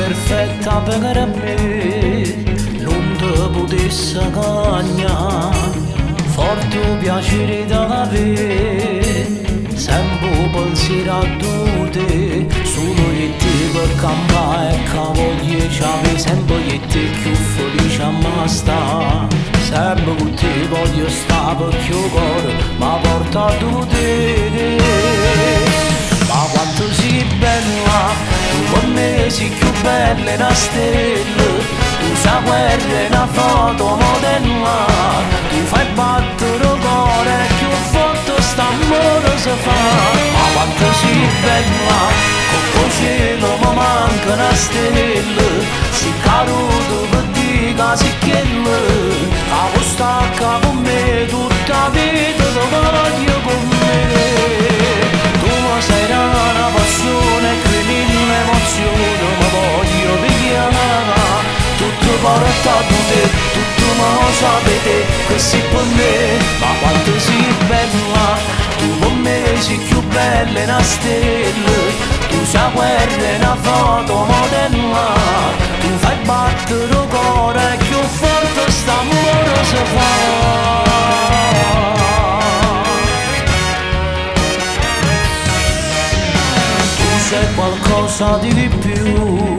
perfetta per me, non ti potesse cagnare, forte piacere da avere, sempre pensiero a te, solo che te per campare e che voglia c'ave, sempre che te più felice a me sta, sempre con te voglio stare perché il cuore mi porta a te. Ma quanto sei bella, tu per me sei più bella una stella, tu sai guerra una foto modella, tu fai battere il cuore più forte st'amore si fa. Ma quanto sei bella, con il cielo mi manca una stella, sei caduto per dire che sei quella, che stacca con me tutta la vita, ti voglio con me. Sei una passione che mille emozioni mi voglio pigliare, tutto porta a te, tutto me lo sapete che sei per me. Ma quanto sei bella, tu per me sei più bella una stella, tu sai guerra una foto modella, tu fai battere il cuore più forte st'amore si fa. C'è qualcosa di più,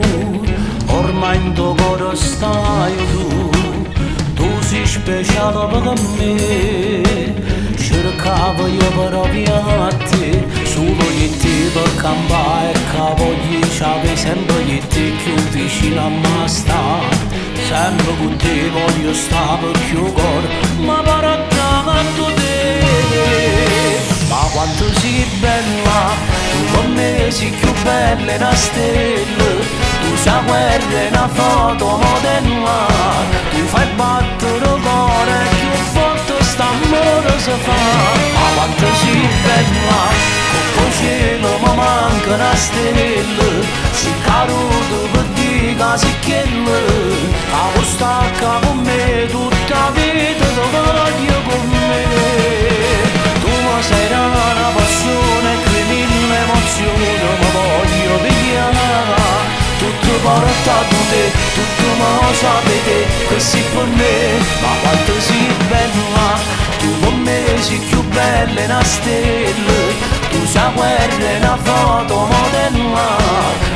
ormai in tuo cuore stai tu sei speciale per me, cercavo io per ovviarti, solo che te per campare e che voglio c'ave, sempre che te più vicino a me sta, sempre con te voglio stare perché il cuore mi pare accanto a te. Ma quanto sei bella, tu per me sei più bella una stella, tu sai guerra una foto modella, tu fai battere il cuore più forte st'amore si fa. Ma quanto sei bella, con il cielo mi manca una stella, sei caduto per dire che sei quella, che stacca con me tutta la vita, ti voglio con me. Sei una passione che mille emozioni mi voglio pigliare, tutto porta a te, tutto me lo sapete che sei per me. Ma quanto sei bella, tu per me sei più bella una stella, tu sai guerra una foto modella,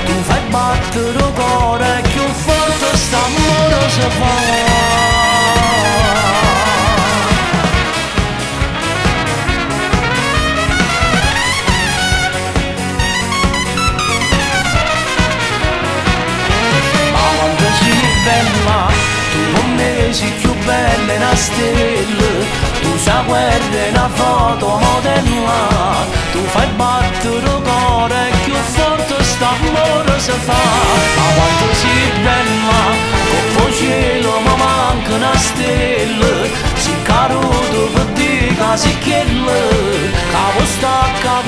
tu fai battere il cuore più forte st'amore si fa. Bella, tu per me sei più bella una stella, tu sai guerra una foto modella, tu fai battere il cuore più forte st'amore si fa. Ma quanto sei bella, con il cielo mi manca una stella, sei caduto per dire che sei quella, che stacca